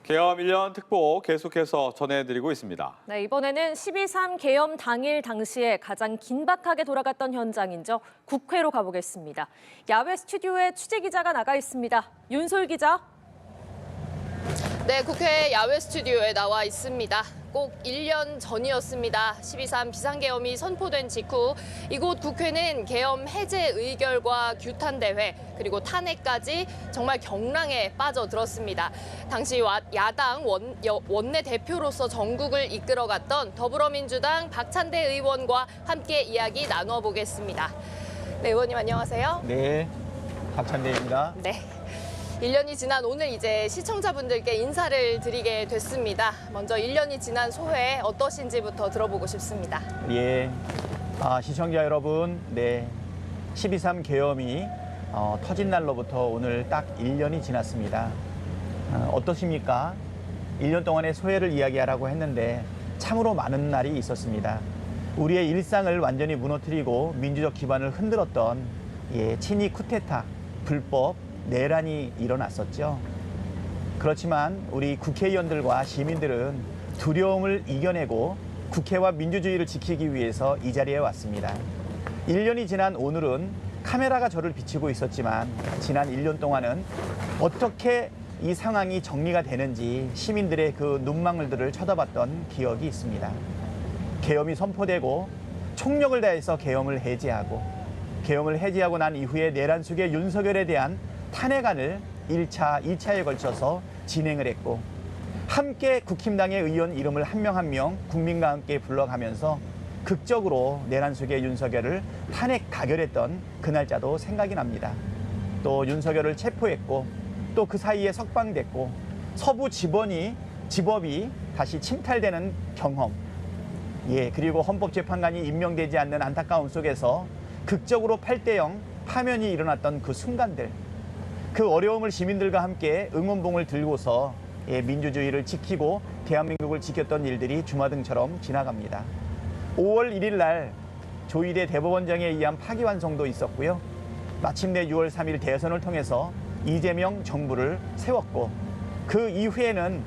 계엄 1년 특보 계속해서 전해드리고 있습니다. 네, 이번에는 12.3 계엄 당일 당시에 가장 긴박하게 돌아갔던 현장인죠. 국회로 가보겠습니다. 야외 스튜디오에 취재기자가 나가 있습니다. 윤솔 기자. 네, 국회 야외 스튜디오에 나와 있습니다. 꼭 1년 전이었습니다. 12.3 비상계엄이 선포된 직후 이곳 국회는 계엄 해제 의결과 규탄대회 그리고 탄핵까지 정말 경랑에 빠져들었습니다. 당시 야당 원내대표로서 전국을 이끌어갔던 더불어민주당 박찬대 의원과 함께 이야기 나눠보겠습니다. 네, 의원님 안녕하세요. 네, 박찬대입니다. 네. 1년이 지난 오늘 이제 시청자분들께 인사를 드리게 됐습니다. 먼저 1년이 지난 소회 어떠신지부터 들어보고 싶습니다. 예, 시청자 여러분, 네, 12.3 계엄이 터진 날로부터 오늘 딱 1년이 지났습니다. 어떠십니까? 1년 동안의 소회를 이야기하라고 했는데 참으로 많은 날이 있었습니다. 우리의 일상을 완전히 무너뜨리고 민주적 기반을 흔들었던 친이 쿠데타, 불법, 내란이 일어났었죠. 그렇지만 우리 국회의원들과 시민들은 두려움을 이겨내고 국회와 민주주의를 지키기 위해서 이 자리에 왔습니다. 1년이 지난 오늘은 카메라가 저를 비치고 있었지만 지난 1년 동안은 어떻게 이 상황이 정리가 되는지 시민들의 그 눈망울들을 쳐다봤던 기억이 있습니다. 계엄이 선포되고 총력을 다해서 계엄을 해제하고 난 이후에 내란 속의 윤석열에 대한 탄핵안을 1차, 2차에 걸쳐서 진행을 했고 함께 국힘당의 의원 이름을 한 명 한 명 국민과 함께 불러가면서 극적으로 내란 속의 윤석열을 탄핵 가결했던 그 날짜도 생각이 납니다. 또 윤석열을 체포했고 또 그 사이에 석방됐고 서부 지법이 다시 침탈되는 경험, 그리고 헌법재판관이 임명되지 않는 안타까움 속에서 극적으로 8대0 파면이 일어났던 그 순간들, 그 어려움을 시민들과 함께 응원봉을 들고서 민주주의를 지키고 대한민국을 지켰던 일들이 주마등처럼 지나갑니다. 5월 1일 날 조희대 대법원장에 의한 파기환송도 있었고요. 마침내 6월 3일 대선을 통해서 이재명 정부를 세웠고 그 이후에는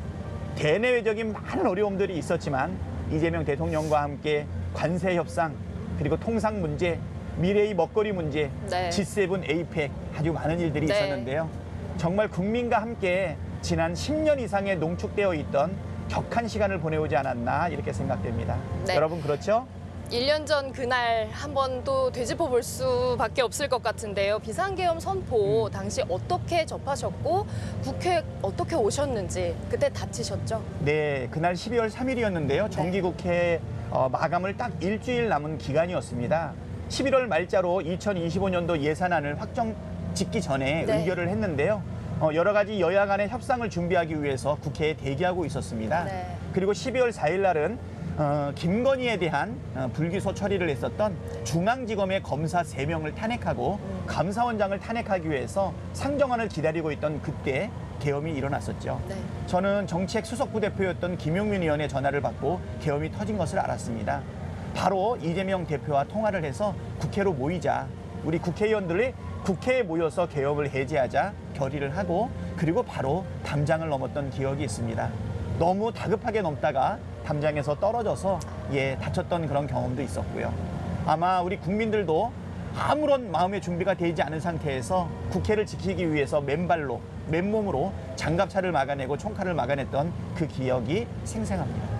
대내외적인 많은 어려움들이 있었지만 이재명 대통령과 함께 관세 협상 그리고 통상 문제, 미래의 먹거리 문제, 네. G7, 에이펙 아주 많은 일들이 있었는데요. 정말 국민과 함께 지난 10년 이상의 농축되어 있던 격한 시간을 보내오지 않았나 이렇게 생각됩니다. 네. 여러분 그렇죠? 1년 전 그날 한번 또 되짚어 볼 수밖에 없을 것 같은데요. 비상계엄 선포 당시 어떻게 접하셨고 국회 어떻게 오셨는지 그때 다치셨죠? 네, 그날 12월 3일이었는데요. 정기국회 마감을 딱 일주일 남은 기간이었습니다. 11월 말자로 2025년도 예산안을 확정 짓기 전에 네. 의결을 했는데요. 여러 가지 여야 간의 협상을 준비하기 위해서 국회에 대기하고 있었습니다. 네. 그리고 12월 4일 날은 김건희에 대한 불기소 처리를 했었던 중앙지검의 검사 3명을 탄핵하고 감사원장을 탄핵하기 위해서 상정안을 기다리고 있던 그때 계엄이 일어났었죠. 네. 저는 정책 수석부대표였던 김용민 의원의 전화를 받고 계엄이 터진 것을 알았습니다. 바로 이재명 대표와 통화를 해서 국회로 모이자, 우리 국회의원들이 국회에 모여서 계엄을 해제하자 결의를 하고 그리고 바로 담장을 넘었던 기억이 있습니다. 너무 다급하게 넘다가 담장에서 떨어져서 다쳤던 그런 경험도 있었고요. 아마 우리 국민들도 아무런 마음의 준비가 되지 않은 상태에서 국회를 지키기 위해서 맨발로, 맨몸으로 장갑차를 막아내고 총칼을 막아냈던 그 기억이 생생합니다.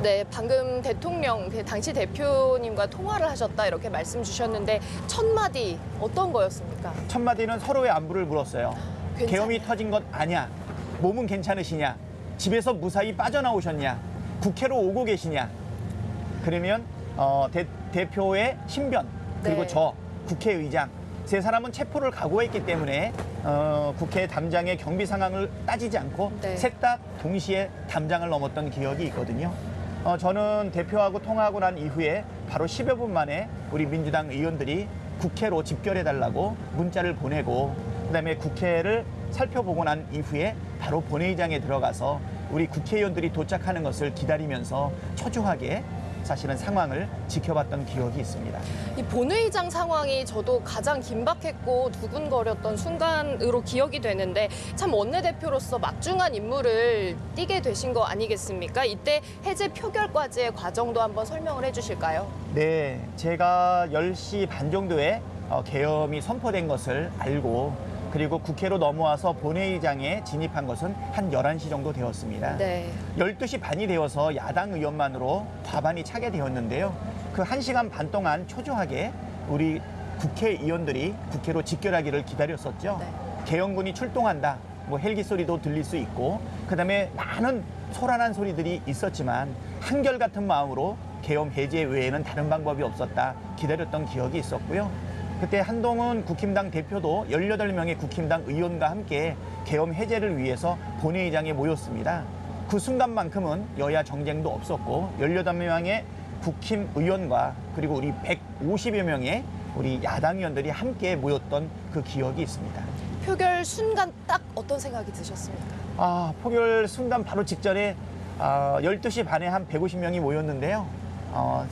네, 방금 대통령, 당시 대표님과 통화를 하셨다 이렇게 말씀 주셨는데 첫 마디 어떤 거였습니까? 첫 마디는 서로의 안부를 물었어요. 괜찮아요? 계엄이 터진 것 아냐? 몸은 괜찮으시냐? 집에서 무사히 빠져나오셨냐? 국회로 오고 계시냐? 그러면 대표의 신변 그리고 네. 저 국회의장 세 사람은 체포를 각오했기 때문에 국회 담장의 경비 상황을 따지지 않고 네. 셋 다 동시에 담장을 넘었던 기억이 있거든요. 저는 대표하고 통화하고 난 이후에 바로 10여 분 만에 우리 민주당 의원들이 국회로 집결해달라고 문자를 보내고 그다음에 국회를 살펴보고 난 이후에 바로 본회의장에 들어가서 우리 국회의원들이 도착하는 것을 기다리면서 초조하게 사실은 상황을 지켜봤던 기억이 있습니다. 이 본회의장 상황이 저도 가장 긴박했고 두근거렸던 순간으로 기억이 되는데 참 원내대표로서 막중한 임무를 띠게 되신 거 아니겠습니까? 이때 해제 표결까지의 과정도 한번 설명을 해주실까요? 네, 제가 10시 반 정도에 계엄이 선포된 것을 알고 그리고 국회로 넘어와서 본회의장에 진입한 것은 한 11시 정도 되었습니다. 네. 12시 반이 되어서 야당 의원만으로 과반이 차게 되었는데요. 그 1시간 반 동안 초조하게 우리 국회의원들이 국회로 직결하기를 기다렸었죠. 네. 계엄군이 출동한다. 뭐 헬기 소리도 들릴 수 있고 그다음에 많은 소란한 소리들이 있었지만 한결같은 마음으로 계엄 해제 외에는 다른 방법이 없었다. 기다렸던 기억이 있었고요. 그때 한동훈 국힘당 대표도 18명의 국힘당 의원과 함께 계엄 해제를 위해서 본회의장에 모였습니다. 그 순간만큼은 여야 정쟁도 없었고 18명의 국힘 의원과 그리고 우리 150여 명의 우리 야당 의원들이 함께 모였던 그 기억이 있습니다. 표결 순간 딱 어떤 생각이 드셨습니까? 표결 순간 바로 직전에 12시 반에 한 150명이 모였는데요.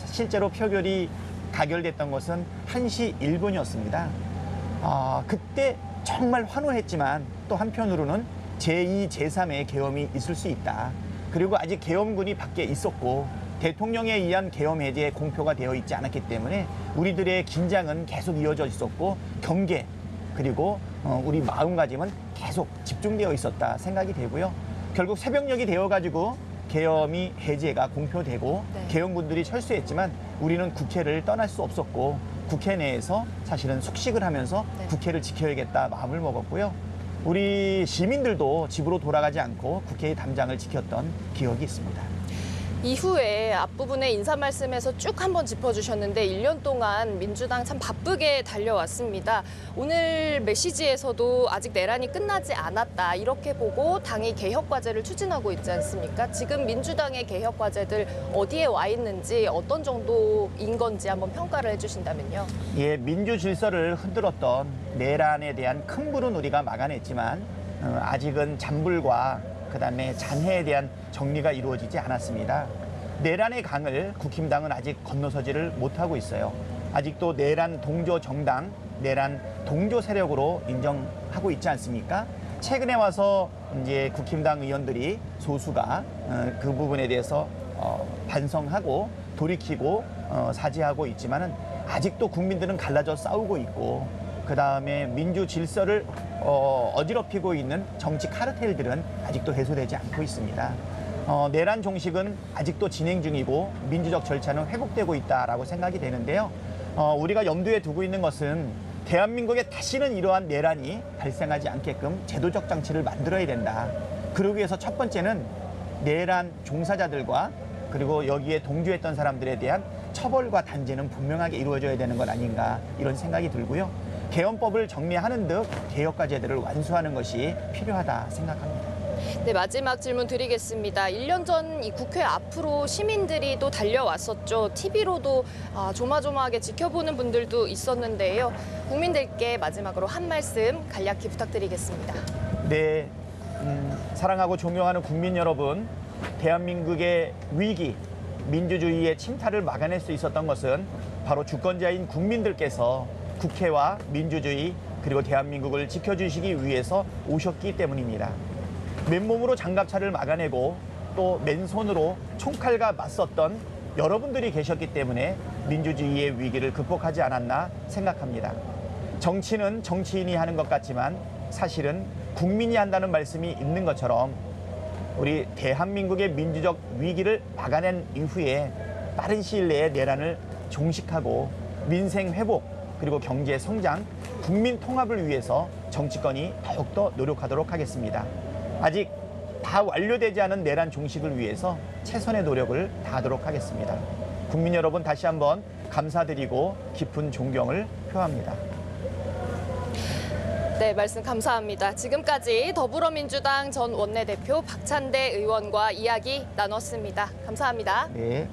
실제로 표결이 가결됐던 것은 1시 1분이었습니다. 그때 정말 환호했지만 또 한편으로는 제2, 제3의 계엄이 있을 수 있다. 그리고 아직 계엄군이 밖에 있었고 대통령에 의한 계엄 해제에 공표가 되어 있지 않았기 때문에 우리들의 긴장은 계속 이어져 있었고 경계 그리고 우리 마음가짐은 계속 집중되어 있었다 생각이 되고요. 결국 새벽녘이 되어가지고 계엄이 해제가 공표되고 네. 계엄군들이 철수했지만 우리는 국회를 떠날 수 없었고 국회 내에서 사실은 숙식을 하면서 네. 국회를 지켜야겠다 마음을 먹었고요. 우리 시민들도 집으로 돌아가지 않고 국회의 담장을 지켰던 기억이 있습니다. 이후에 앞부분의 인사 말씀에서 쭉 한번 짚어주셨는데 1년 동안 민주당 참 바쁘게 달려왔습니다. 오늘 메시지에서도 아직 내란이 끝나지 않았다 이렇게 보고 당이 개혁 과제를 추진하고 있지 않습니까? 지금 민주당의 개혁 과제들 어디에 와 있는지 어떤 정도인 건지 한번 평가를 해주신다면요. 예, 민주 질서를 흔들었던 내란에 대한 큰 불은 우리가 막아냈지만 아직은 잔불과 그다음에 잔해에 대한 정리가 이루어지지 않았습니다. 내란의 강을 국힘당은 아직 건너서지를 못하고 있어요. 아직도 내란 동조 정당, 내란 동조 세력으로 인정하고 있지 않습니까? 최근에 와서 이제 국힘당 의원들이 소수가 그 부분에 대해서 반성하고 돌이키고 사죄하고 있지만은 아직도 국민들은 갈라져 싸우고 있고 그다음에 민주 질서를 어지럽히고 있는 정치 카르텔들은 아직도 해소되지 않고 있습니다. 내란 종식은 아직도 진행 중이고 민주적 절차는 회복되고 있다라고 생각이 되는데요. 우리가 염두에 두고 있는 것은 대한민국에 다시는 이러한 내란이 발생하지 않게끔 제도적 장치를 만들어야 된다. 그러기 위해서 첫 번째는 내란 종사자들과 그리고 여기에 동조했던 사람들에 대한 처벌과 단죄는 분명하게 이루어져야 되는 것 아닌가 이런 생각이 들고요. 계엄법을 정리하는 듯 개혁 과제들을 완수하는 것이 필요하다 생각합니다. 네, 마지막 질문 드리겠습니다. 1년 전 이 국회 앞으로 시민들이 또 달려왔었죠. TV로도 조마조마하게 지켜보는 분들도 있었는데요. 국민들께 마지막으로 한 말씀 간략히 부탁드리겠습니다. 네, 사랑하고 존경하는 국민 여러분, 대한민국의 위기, 민주주의의 침탈을 막아낼 수 있었던 것은 바로 주권자인 국민들께서 국회와 민주주의 그리고 대한민국을 지켜주시기 위해서 오셨기 때문입니다. 맨몸으로 장갑차를 막아내고 또 맨손으로 총칼과 맞섰던 여러분들이 계셨기 때문에 민주주의의 위기를 극복하지 않았나 생각합니다. 정치는 정치인이 하는 것 같지만 사실은 국민이 한다는 말씀이 있는 것처럼 우리 대한민국의 민주적 위기를 막아낸 이후에 빠른 시일 내에 내란을 종식하고 민생 회복 그리고 경제 성장, 국민 통합을 위해서 정치권이 더욱더 노력하도록 하겠습니다. 아직 다 완료되지 않은 내란 종식을 위해서 최선의 노력을 다하도록 하겠습니다. 국민 여러분 다시 한번 감사드리고 깊은 존경을 표합니다. 네, 말씀 감사합니다. 지금까지 더불어민주당 전 원내대표 박찬대 의원과 이야기 나눴습니다. 감사합니다. 네.